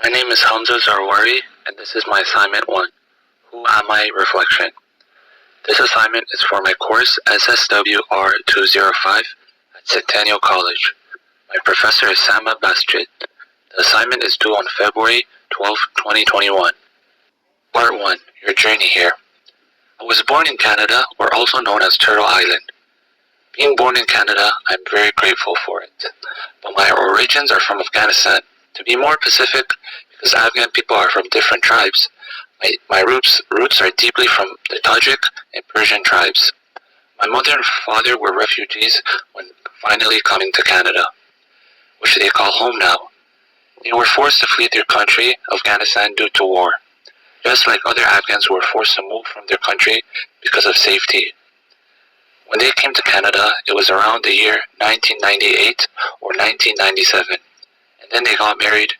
My name is Hamza Zarwari, and this is my assignment 1, Who Am I? Reflection. This assignment is for my course SSWR205 at Centennial College. My professor is Sama Basjid. The assignment is due on February 12, 2021. Part 1, Your Journey Here. I was born in Canada, or also known as Turtle Island. Being born in Canada, I'm very grateful for it. But my origins are from Afghanistan. To be more specific, because Afghan people are from different tribes, my roots are deeply from the Tajik and Persian tribes. My mother and father were refugees when finally coming to Canada, which they call home now. They were forced to flee their country, Afghanistan, due to war, just like other Afghans who were forced to move from their country because of safety. When they came to Canada, it was around the year 1998 or 1997, and then they got married,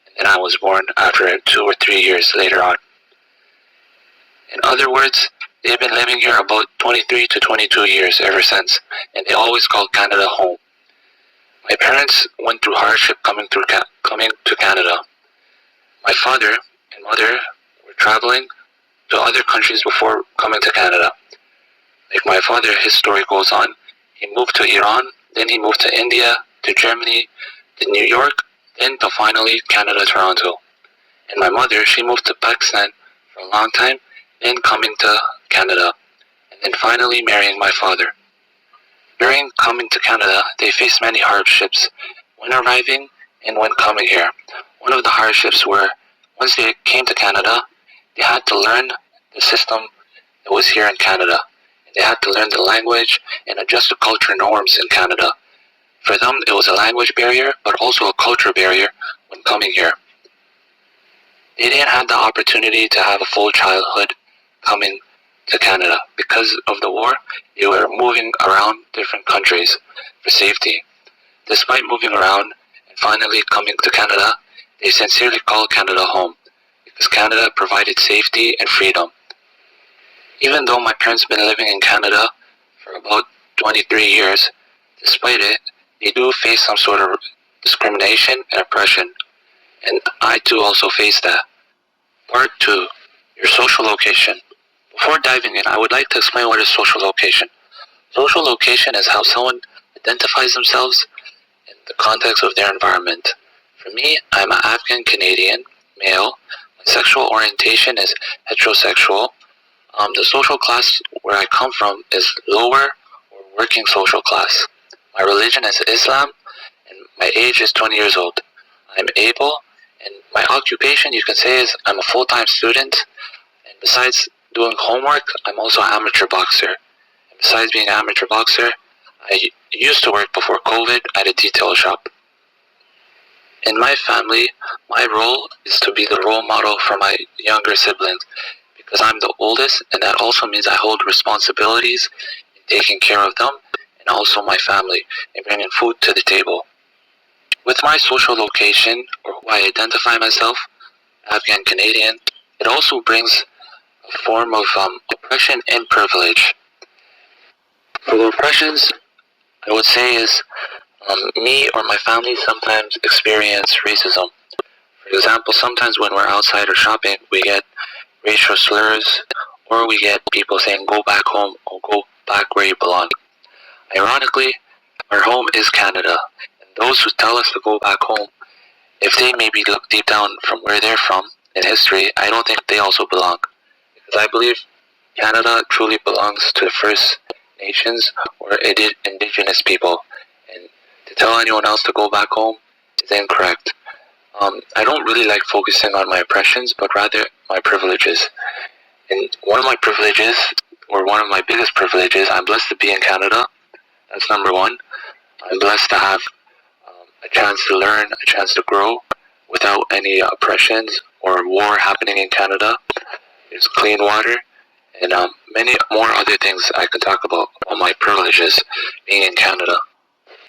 and then I was born after 2 or 3 years later on. In other words, they've been living here about 23 to 22 years ever since, and they always called Canada home. My parents went through hardship coming to Canada. My father and mother were traveling to other countries before coming to Canada. Like my father, his story goes on. He moved to Iran, then he moved to India, to Germany, to New York, then to finally Canada, Toronto. And my mother, she moved to Pakistan for a long time, then coming to Canada, and then finally marrying my father. During coming to Canada, they faced many hardships when arriving and when coming here. One of the hardships were, once they came to Canada, they had to learn the system that was here in Canada. They had to learn the language and adjust to culture norms in Canada. For them, it was a language barrier, but also a culture barrier when coming here. They didn't have the opportunity to have a full childhood coming to Canada. Because of the war, they were moving around different countries for safety. Despite moving around and finally coming to Canada, they sincerely called Canada home, because Canada provided safety and freedom. Even though my parents have been living in Canada for about 23 years, despite it, they do face some sort of discrimination and oppression. And I too also face that. Part 2, Your Social Location. Before diving in, I would like to explain what is social location. Social location is how someone identifies themselves in the context of their environment. For me, I'm an Afghan Canadian, male. My sexual orientation is heterosexual. The social class where I come from is lower or working social class. My religion is Islam, and my age is 20 years old. I'm able, and my occupation, you can say, is I'm a full-time student, and besides doing homework, I'm also an amateur boxer. And besides being an amateur boxer, I used to work before COVID at a detail shop. In my family, my role is to be the role model for my younger siblings, because I'm the oldest, and that also means I hold responsibilities in taking care of them and also my family and bringing food to the table. With my social location, or who I identify myself, Afghan Canadian, it also brings a form of oppression and privilege. For the oppressions, I would say is me or my family sometimes experience racism. For example, sometimes when we're outside or shopping, we get racial slurs, or we get people saying, go back home, or go back where you belong. Ironically, our home is Canada, and those who tell us to go back home, if they maybe look deep down from where they're from in history, I don't think they also belong. Because I believe Canada truly belongs to the First Nations or Indigenous people, and to tell anyone else to go back home is incorrect. I don't really like focusing on my oppressions, but rather my privileges. And one of my privileges, or one of my biggest privileges, I'm blessed to be in Canada. That's number one. I'm blessed to have a chance to learn, a chance to grow without any oppressions or war happening in Canada. There's clean water and many more other things I can talk about my privileges being in Canada.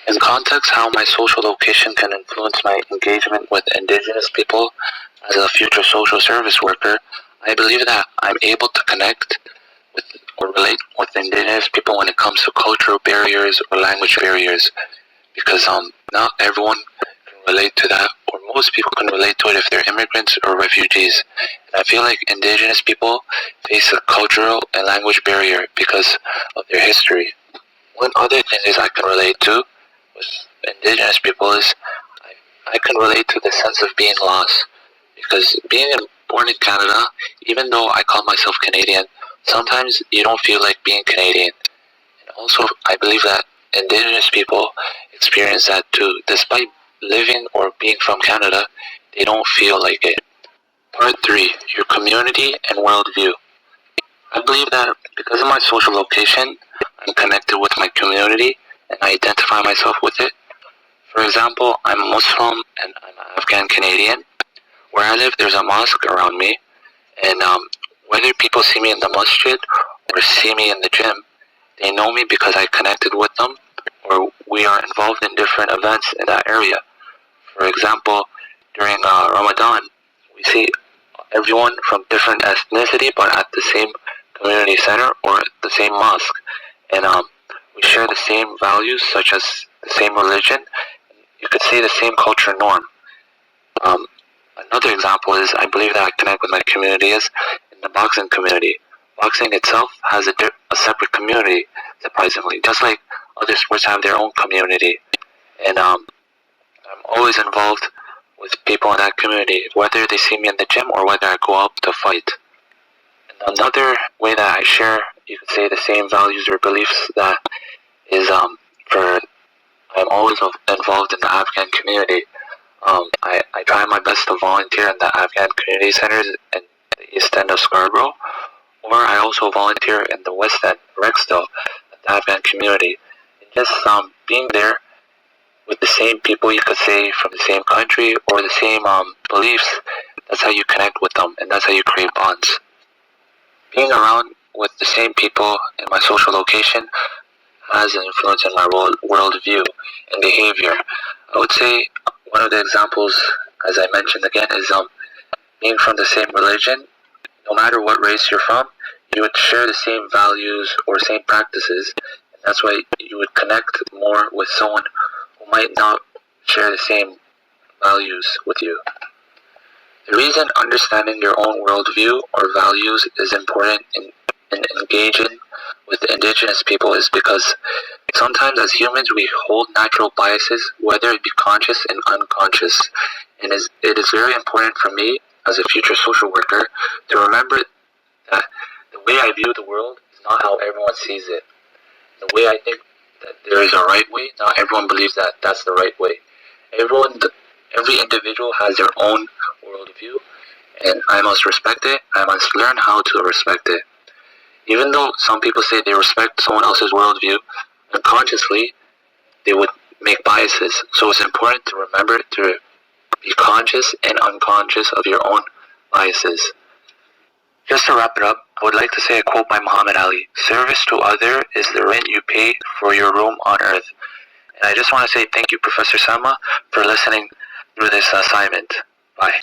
In context, how my social location can influence my engagement with Indigenous people as a future social service worker, I believe that I'm able to connect with or relate with Indigenous people when it comes to cultural barriers or language barriers, because not everyone can relate to that, or most people can relate to it if they're immigrants or refugees. And I feel like Indigenous people face a cultural and language barrier because of their history. One other thing is I can relate to with Indigenous people is I can relate to the sense of being lost. Because born in Canada, even though I call myself Canadian, sometimes you don't feel like being Canadian. And also, I believe that Indigenous people experience that too. Despite living or being from Canada, they don't feel like it. Part 3, your community and worldview. I believe that because of my social location, I'm connected with my community and I identify myself with it. For example, I'm Muslim and I'm Afghan Canadian. Where I live, there's a mosque around me, and whether people see me in the masjid or see me in the gym, they know me because I connected with them, or we are involved in different events in that area. For example, during Ramadan, we see everyone from different ethnicity, but at the same community center or the same mosque, and we share the same values, such as the same religion. You could say the same culture norm. Another example is I believe that I connect with my community is in the boxing community. Boxing itself has a separate community, surprisingly, just like other sports have their own community. And I'm always involved with people in that community, whether they see me in the gym or whether I go out to fight. And another way that I share, you could say, the same values or beliefs that is I'm always involved in the Afghan community. I try my best to volunteer in the Afghan community centers in the east end of Scarborough, or I also volunteer in the west end, Rexdale, the Afghan community. And just being there with the same people, you could say, from the same country or the same beliefs, that's how you connect with them, and that's how you create bonds. Being around with the same people in my social location has an influence in my worldview and behavior. I would say one of the examples, as I mentioned again, is being from the same religion. No matter what race you're from, you would share the same values or same practices, and that's why you would connect more with someone who might not share the same values with you. The reason understanding your own worldview or values is important in engaging with Indigenous people is because sometimes as humans we hold natural biases, whether it be conscious and unconscious. And it is very important for me as a future social worker to remember that the way I view the world is not how everyone sees it. The way I think that there is a right way, not everyone believes that that's the right way. Every individual has their own worldview, and I must respect it. I must learn how to respect it. Even though some people say they respect someone else's worldview, unconsciously they would make biases. So it's important to remember to be conscious and unconscious of your own biases. Just to wrap it up, I would like to say a quote by Muhammad Ali: "Service to other is the rent you pay for your room on earth." And I just want to say thank you, Professor Sama, for listening through this assignment. Bye.